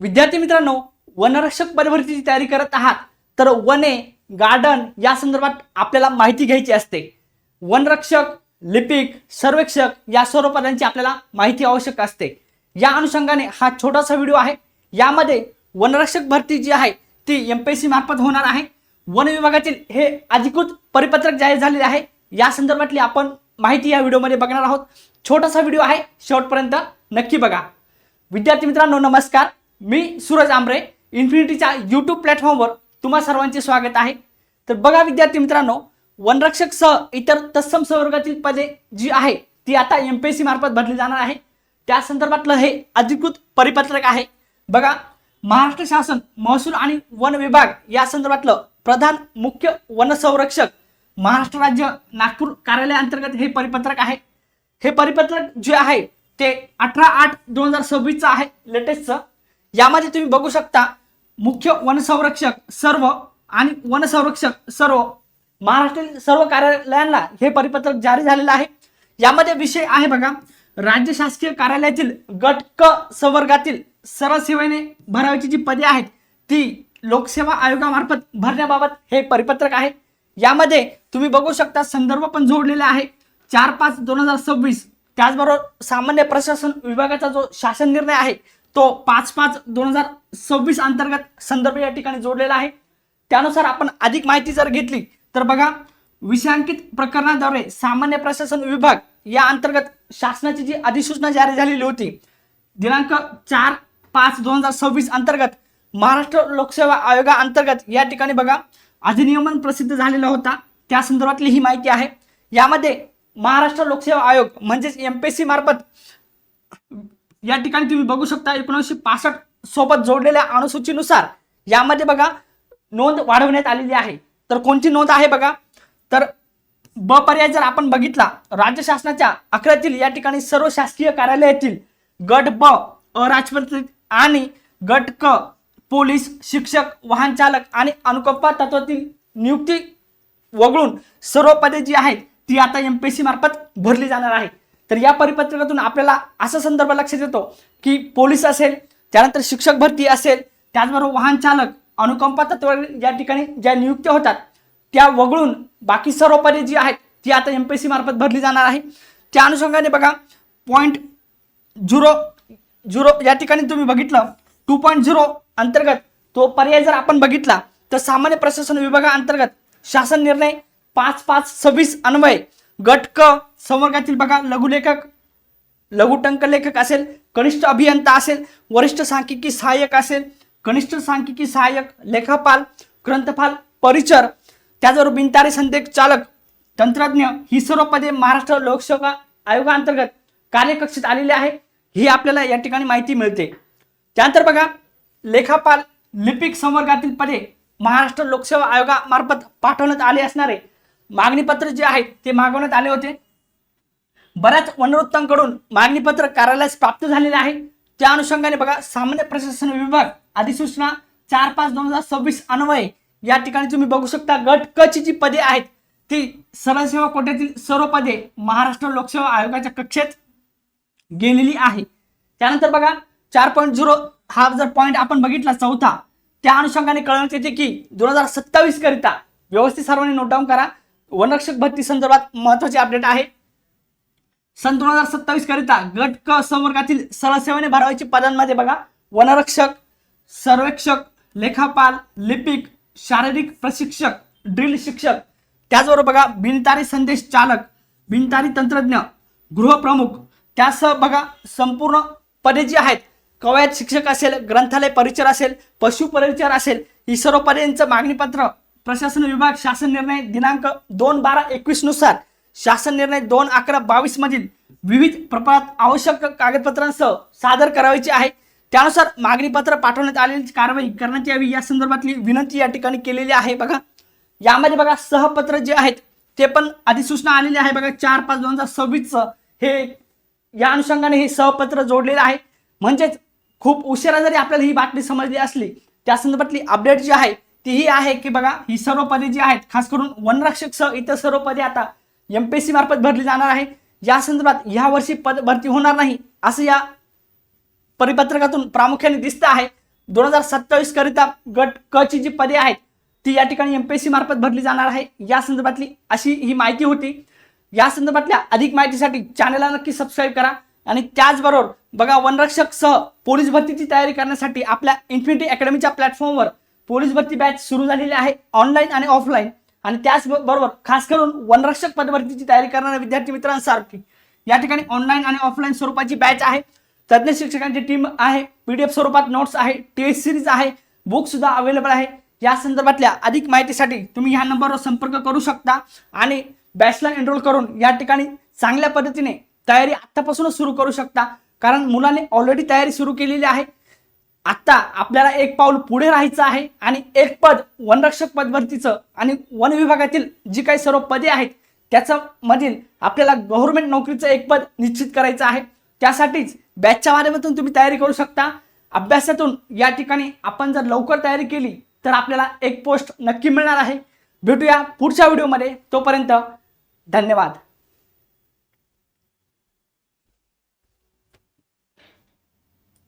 विद्यार्थी मित्रांनो, वनरक्षक पदभरतीची तयारी करत आहात तर वने गार्डन या संदर्भात आपल्याला माहिती घ्यायची असते। वनरक्षक, लिपिक, सर्वेक्षक या सर्व पदांची आपल्याला माहिती आवश्यक असते। या अनुषंगाने हा छोटासा व्हिडिओ आहे। यामध्ये वनरक्षक भरती जी आहे ती एमपीएससी मार्फत होणार आहे। वन विभागातील हे अधिकृत परिपत्रक जाहीर झालेले आहे। या संदर्भातली आपण माहिती या व्हिडिओमध्ये बघणार आहोत। छोटासा व्हिडिओ आहे, शेवटपर्यंत नक्की बघा। विद्यार्थी मित्रांनो नमस्कार, मी सूरज आमरे इन्फिनिटीच्या यूट्यूब प्लॅटफॉर्मवर तुम्हा सर्वांचे स्वागत आहे। तर बघा विद्यार्थी मित्रांनो, वनरक्षक सह इतर तत्सम संवर्गातील पदे जी आहे ती आता एमपीएससी मार्फत भरली जाणार आहे। त्या संदर्भातलं हे अधिकृत परिपत्रक आहे। बघा, महाराष्ट्र शासन महसूल आणि वन विभाग या संदर्भातलं प्रधान मुख्य वन संरक्षक महाराष्ट्र राज्य नागपूर कार्यालय अंतर्गत हे परिपत्रक आहे। हे परिपत्रक जे आहे ते 18/8/2026 आहे, लेटेस्टचं। यामध्ये तुम्ही बघू शकता मुख्य वन संरक्षक सर्व आणि वन संरक्षक सर्व महाराष्ट्रातील सर्व कार्यालयांना हे परिपत्रक जारी झालेलं आहे। यामध्ये विषय आहे बघा, राज्य शासकीय कार्यालयातील गट क संवर्गातील सरळ सेवेने भरावयाची जी पदे आहेत ती लोकसेवा आयोगामार्फत भरण्याबाबत हे परिपत्रक आहे। यामध्ये तुम्ही बघू शकता संदर्भ पण जोडलेला आहे 4/5/2026। त्याचबरोबर सामान्य प्रशासन विभागाचा जो शासन निर्णय आहे तो 5/5/2026 अंतर्गत संदर्भ या ठिकाणी जोडलेला आहे। त्यानुसार आपण अधिक माहिती जर घेतली तर बघा, विषयांकित प्रकरणाद्वारे सामान्य प्रशासन विभाग या अंतर्गत शासनाची जी अधिसूचना जारी झालेली होती दिनांक 4/5/2026 अंतर्गत महाराष्ट्र लोकसेवा आयोगा अंतर्गत या ठिकाणी बघा अधिनियमन प्रसिद्ध झालेला होता। त्या संदर्भातली ही माहिती आहे। यामध्ये महाराष्ट्र लोकसेवा आयोग म्हणजेच एमपीएससी मार्फत या ठिकाणी तुम्ही बघू शकता 1965 सोबत जोडलेल्या अनुसूचीनुसार यामध्ये बघा नोंद वाढवण्यात आलेली आहे। तर कोणती नोंद आहे बघा, तर ब पर्याय जर आपण बघितला, राज्य शासनाच्या अखत्यारीतील या ठिकाणी सर्व शासकीय कार्यालयातील गट ब अराजपत्रित आणि गट क पोलीस, शिक्षक, वाहन चालक आणि अनुकंपा तत्वातील नियुक्ती वगळून सर्व पदे जी आहेत ती आता एमपीएससी मार्फत भरली जाणार आहे। तर या परिपत्रकातून आपल्याला असा संदर्भ लक्षात येतो की पोलीस असेल, त्यानंतर शिक्षक भरती असेल, त्याचबरोबर वाहन चालक, अनुकंपा तत्वावर या ठिकाणी ज्या नियुक्त्या होतात त्या वगळून बाकी सर्व पदे जी आहेत ती आता एमपीएससी मार्फत भरली जाणार आहे। त्या अनुषंगाने बघा .00 या ठिकाणी तुम्ही बघितलं 2.0 अंतर्गत तो पर्याय जर आपण बघितला तर सामान्य प्रशासन विभागाअंतर्गत शासन निर्णय 5/5/26 अन्वये गट क संवर्गातील बघा लघुलेखक, लघुटंक लेखक असेल, कनिष्ठ अभियंता असेल, वरिष्ठ सांख्यिकी सहाय्यक असेल, कनिष्ठ सांख्यिकी सहाय्यक, लेखापाल, ग्रंथपाल, परिचर, त्याचबरोबर बिनतारी संदेश चालक, तंत्रज्ञ ही सर्व पदे महाराष्ट्र लोकसेवा आयोगाअंतर्गत कार्यकक्षेत आलेली आहे। ही आपल्याला या ठिकाणी माहिती मिळते। त्यानंतर बघा, लेखापाल, लिपिक संवर्गातील पदे महाराष्ट्र लोकसेवा आयोगामार्फत पाठवण्यात आले असणारे मागणीपत्र जे आहेत ते मागवण्यात आले होते। बऱ्याच वनवृत्तांकडून मागणीपत्र कार्यालयास प्राप्त झालेले आहे। त्या अनुषंगाने बघा, सामान्य प्रशासन विभाग अधिसूचना 4/5/2026 अन्वये या ठिकाणी तुम्ही बघू शकता गट क ची जी पदे आहेत ती सरळ सेवा कोट्यातील सर्व पदे महाराष्ट्र लोकसेवा आयोगाच्या कक्षेत गेलेली आहे। त्यानंतर बघा 4.0 हा जर पॉईंट आपण बघितला चौथा, त्या अनुषंगाने कळवण्यात येते की 2027 करिता व्यवस्थित सर्वांनी नोट डाऊन करा, वनरक्षक भरती संदर्भात महत्त्वाचे अपडेट आहे। सन 2027 करिता गट क संवर्गातील सरळ सेवेने भरावयाची पदांमध्ये बघा वनरक्षक, सर्वेक्षक, लेखापाल, लिपिक, शारीरिक प्रशिक्षक, ड्रिल शिक्षक, त्याचबरोबर बघा बिनतारी संदेश चालक, बिनतारी तंत्रज्ञ, गृहप्रमुख, त्यासह बघा संपूर्ण पदे जी आहेत कवायत शिक्षक असेल, ग्रंथालय परिचर असेल, पशु परिचर असेल, ही सर्व पदांचं मागणीपत्र प्रशासन विभाग शासन निर्णय दिनांक 2/12/21 नुसार शासन निर्णय 2/11/22 मधील विविध प्रकारात आवश्यक कागदपत्रांसह सादर करायचे आहे। त्यानुसार मागणीपत्र पाठवण्यात आलेली कारवाई करण्यात यावी या संदर्भातली विनंती या ठिकाणी केलेली आहे। बघा, यामध्ये बघा सहपत्र जे आहेत ते पण अधिसूचना आलेली आहे बघा 4/5/2026 हे या अनुषंगाने हे सहपत्र जोडलेलं आहे। म्हणजेच खूप उशिरा जरी आपल्याला ही बातमी समजली असली त्या संदर्भातली अपडेट जी आहे तीही आहे की बघा ही सर्व पदे जी आहेत खास करून वनरक्षक सह इतर सर्व पदे आता एमपीएससी मार्फत भरली जाणार आहे। या संदर्भात या वर्षी पद भरती होणार नाही असं या परिपत्रकातून प्रामुख्याने दिसतं आहे। 2027 करिता गट क ची जी पदे आहेत ती या ठिकाणी MPSC मार्फत भरली जाणार आहे। या संदर्भातली अशी ही माहिती होती। या संदर्भातल्या अधिक माहितीसाठी चॅनलला नक्की सबस्क्राईब करा आणि त्याचबरोबर बघा वनरक्षक सह पोलीस भरतीची तयारी करण्यासाठी आपल्या इन्फिनिटी अकॅडमीच्या प्लॅटफॉर्मवर पोलीस भरती बॅच सुरू झालेली आहे, ऑनलाईन आणि ऑफलाईन। आणि त्याचबरोबर खास करून वनरक्षक पदभरतीची तयारी करणाऱ्या विद्यार्थी मित्रांसाठी या ठिकाणी ऑनलाईन आणि ऑफलाईन स्वरूपाची बॅच आहे। तज्ञ शिक्षकांची टीम आहे, PDF स्वरूपात नोट्स आहे, टेस्ट सिरीज आहे, बुक सुद्धा अवेलेबल आहे। या संदर्भातल्या अधिक माहितीसाठी तुम्ही ह्या नंबरवर संपर्क करू शकता आणि बॅचला एनरोल करून या ठिकाणी चांगल्या पद्धतीने तयारी आत्तापासूनच सुरू करू शकता, कारण मुलांनी ऑलरेडी तयारी सुरू केलेली आहे। आता आपल्याला एक पाऊल पुढे राहायचं आहे आणि एक पद वनरक्षक पदभरतीचं आणि वन विभागातील जी काही सर्व पदे आहेत त्याचा मधील आपल्याला गव्हर्नमेंट नोकरीचं एक पद निश्चित करायचं आहे। त्यासाठीच बॅचच्या माध्यमातून तुम्ही तयारी करू शकता। अभ्यासातून या ठिकाणी आपण जर लवकर तयारी केली तर आपल्याला एक पोस्ट नक्की मिळणार आहे। भेटूया पुढच्या व्हिडिओमध्ये, तोपर्यंत धन्यवाद।